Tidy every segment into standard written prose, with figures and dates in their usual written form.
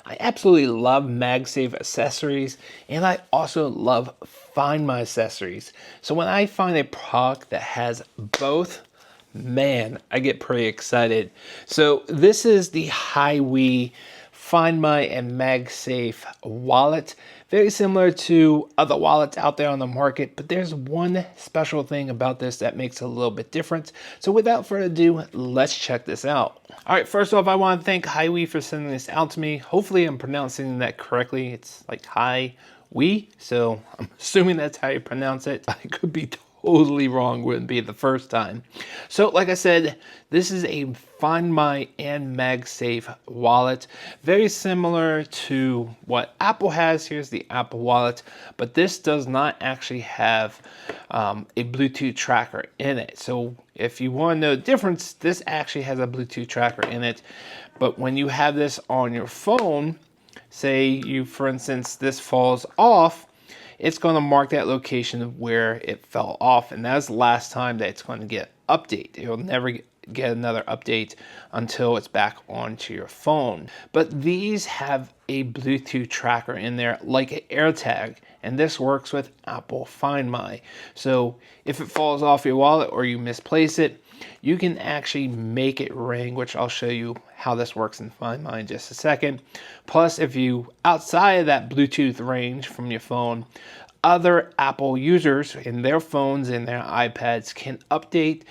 I absolutely love MagSafe accessories, and I also love Find My accessories. So when I find a product that has both, man, I get pretty excited. So this is the Hiwe Find My and MagSafe wallet. Very similar to other wallets out there on the market, but there's one special thing about this that makes it a little bit different. So without further ado, let's check this out. All right, first off, I want to thank Hiwe for sending this out to me. Hopefully I'm pronouncing that correctly. It's like Hiwe, so I'm assuming that's how you pronounce it. I could be totally wrong, wouldn't be the first time. So like I said, this is a Find My and MagSafe wallet, very similar to what Apple has. Here's the Apple wallet, but this does not actually have a Bluetooth tracker in it. So if you want to know the difference, this actually has a Bluetooth tracker in it, but when you have this on your phone, say you, for instance, this falls off, it's going to mark that location where it fell off, and that's the last time that it's going to get update. You'll never get another update until it's back onto your phone. But these have a Bluetooth tracker in there like an AirTag, and this works with Apple Find My. So if it falls off your wallet or you misplace it, you can actually make it ring, which I'll show you how this works in Find My in just a second. Plus, if you outside of that Bluetooth range from your phone, other Apple users in their phones and their iPads can update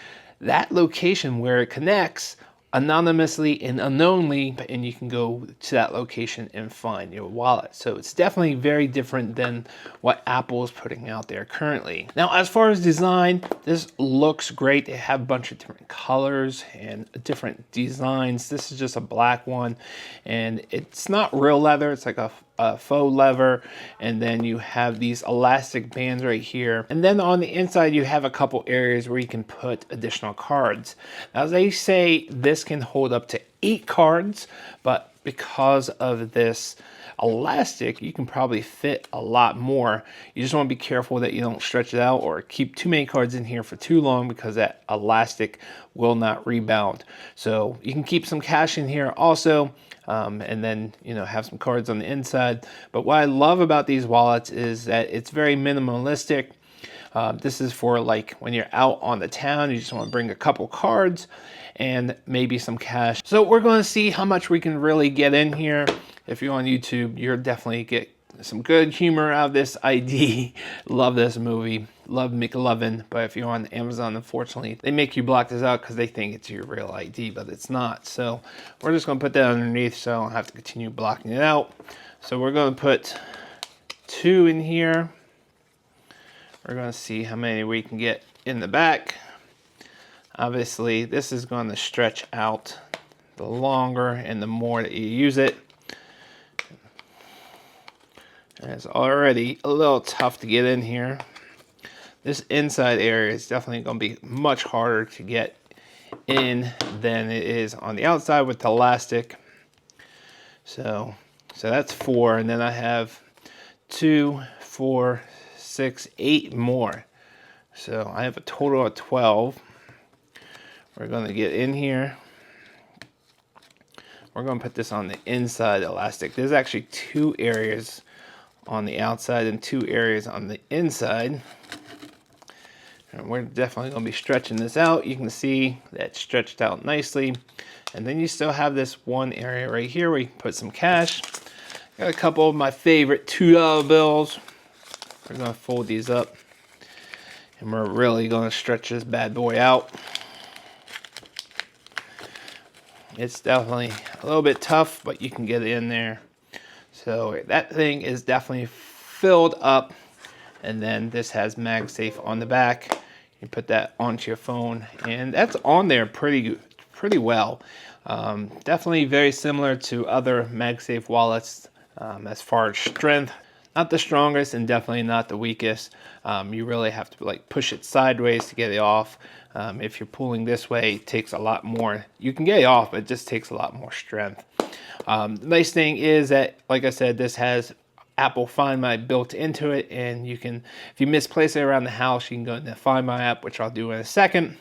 that location where it connects anonymously and unknownly, and you can go to that location and find your wallet. So it's definitely very different than what Apple is putting out there currently. Now, as far as design, this looks great. They have a bunch of different colors and different designs. This is just a black one, and it's not real leather. It's like a faux leather, and then you have these elastic bands right here, and then on the inside you have a couple areas where you can put additional cards. Now they say this can hold up to 8 cards, but because of this elastic, you can probably fit a lot more. You just want to be careful that you don't stretch it out or keep too many cards in here for too long, because that elastic will not rebound. So you can keep some cash in here also, and then, you know, have some cards on the inside. But what I love about these wallets is that it's very minimalistic. This is for like when you're out on the town, you just want to bring a couple cards and maybe some cash. So we're going to see how much we can really get in here. If you're on YouTube, you'll definitely get some good humor out of this ID. Love this movie. Love McLovin. But if you're on Amazon, unfortunately, they make you block this out because they think it's your real ID, but it's not. So we're just going to put that underneath so I don't have to continue blocking it out. So we're going to put 2 in here. We're going to see how many we can get in the back. Obviously, this is going to stretch out the longer and the more that you use it. And it's already a little tough to get in here. This inside area is definitely going to be much harder to get in than it is on the outside with the elastic. So that's 4, and then I have 2, 4, 6, 8 more. So I have a total of 12. We're going to get in here. We're going to put this on the inside elastic. There's actually 2 areas on the outside and 2 areas on the inside. And we're definitely going to be stretching this out. You can see that stretched out nicely. And then you still have this one area right here where you can put some cash. Got a couple of my favorite $2 bills. We're going to fold these up, and we're really going to stretch this bad boy out. It's definitely a little bit tough, but you can get it in there. So that thing is definitely filled up. And then this has MagSafe on the back. You put that onto your phone, and that's on there pretty well. Definitely very similar to other MagSafe wallets as far as strength. Not the strongest and definitely not the weakest. You really have to like push it sideways to get it off. If you're pulling this way, it takes a lot more. You can get it off, but it just takes a lot more strength. The nice thing is that, like I said, this has Apple Find My built into it, and you can, if you misplace it around the house, you can go into the Find My app, which I'll do in a second.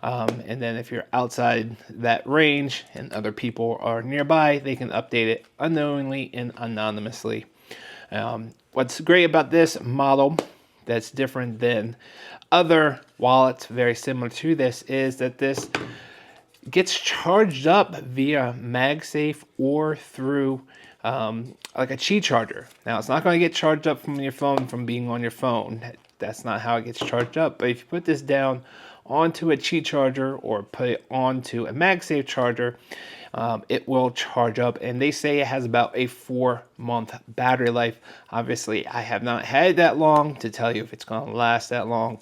And then if you're outside that range and other people are nearby, they can update it unknowingly and anonymously. What's great about this model that's different than other wallets very similar to this is that this gets charged up via MagSafe or through like a Qi charger. Now, it's not going to get charged up from your phone from being on your phone. That's not how it gets charged up. But if you put this down onto a Qi charger or put it onto a MagSafe charger, it will charge up. And they say it has about a 4-month battery life. Obviously, I have not had it that long to tell you if it's going to last that long,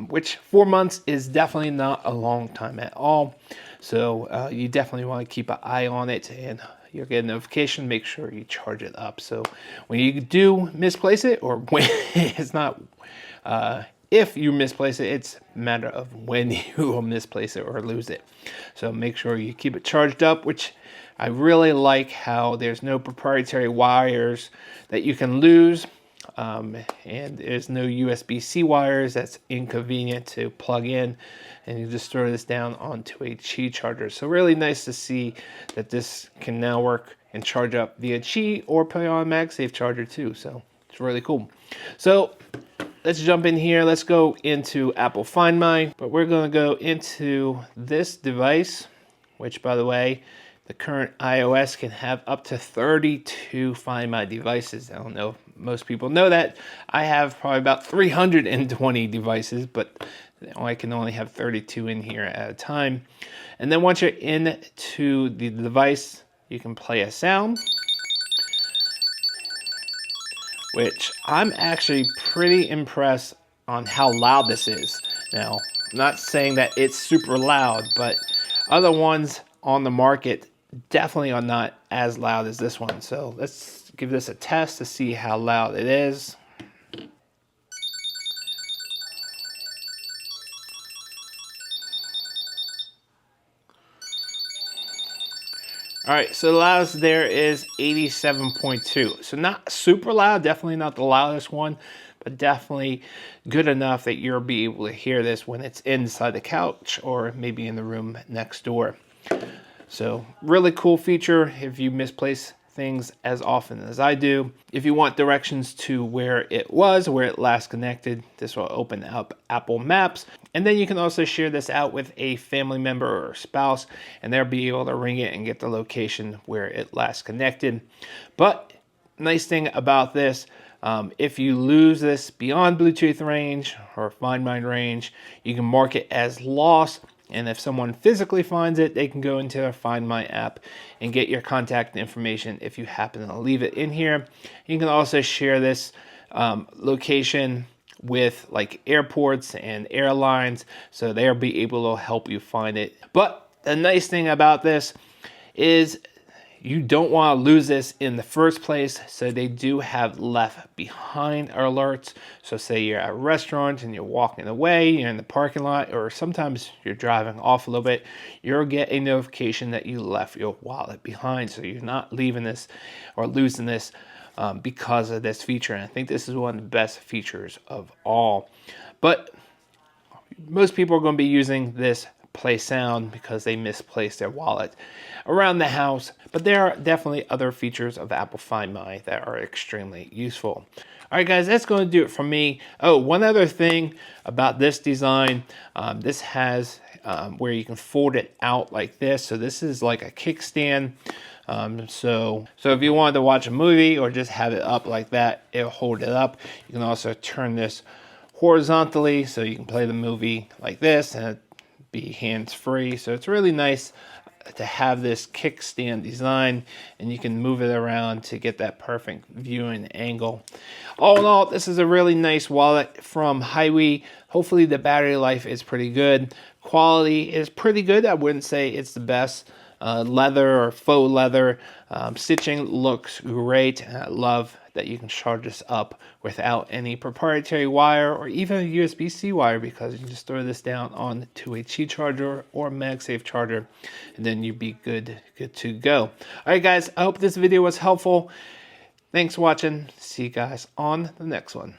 which 4 months is definitely not a long time at all. So you definitely want to keep an eye on it, and you'll get a notification. Make sure you charge it up. So when you do misplace it, or when it's not, if you misplace it, it's a matter of when you will misplace it or lose it. So make sure you keep it charged up, which I really like how there's no proprietary wires that you can lose. And there's no USB-C wires. That's inconvenient to plug in, and you just throw this down onto a Qi charger. So really nice to see that this can now work and charge up via Qi or put it on a MagSafe charger too. So it's really cool. So let's jump in here. Let's go into Apple Find My, but we're going to go into this device, which, by the way, the current iOS can have up to 32 Find My devices. I don't know if most people know that. I have probably about 320 devices, but I can only have 32 in here at a time. And then once you're into the device, you can play a sound, which I'm actually pretty impressed on how loud this is. Now, I'm not saying that it's super loud, but other ones on the market definitely are not as loud as this one. So let's give this a test to see how loud it is. All right, so the loudest there is 87.2. So not super loud, definitely not the loudest one, but definitely good enough that you'll be able to hear this when it's inside the couch or maybe in the room next door. So really cool feature if you misplace things as often as I do. If you want directions to where it last connected, this will open up Apple Maps. And then you can also share this out with a family member or spouse, and they'll be able to ring it and get the location where it last connected. But nice thing about this, if you lose this beyond Bluetooth range or Find My range, you can mark it as lost. And if someone physically finds it, they can go into their Find My app and get your contact information if you happen to leave it in here. You can also share this location with like airports and airlines, so they'll be able to help you find it. But the nice thing about this is you don't want to lose this in the first place, so they do have left behind alerts. So say you're at a restaurant and you're walking away, you're in the parking lot, or sometimes you're driving off a little bit, you'll get a notification that you left your wallet behind. So you're not leaving this or losing this because of this feature. And I think this is one of the best features of all. But most people are going to be using this play sound because they misplaced their wallet around the house. But there are definitely other features of Apple Find My that are extremely useful. All right, guys, that's going to do it for me. Oh, one other thing about this design, this has where you can fold it out like this. So this is like a kickstand. So if you wanted to watch a movie or just have it up like that, it'll hold it up. You can also turn this horizontally so you can play the movie like this and be hands-free. So it's really nice to have this kickstand design, and you can move it around to get that perfect viewing angle. All in all, this is a really nice wallet from Hiwe. Hopefully the battery life is pretty good. Quality is pretty good. I wouldn't say it's the best. Leather or faux leather stitching looks great, and I love that you can charge this up without any proprietary wire or even a USB-C wire, because you can just throw this down onto a Qi charger or MagSafe charger, and then you'd be good to go. All right, guys, I hope this video was helpful. Thanks for watching. See you guys on the next one.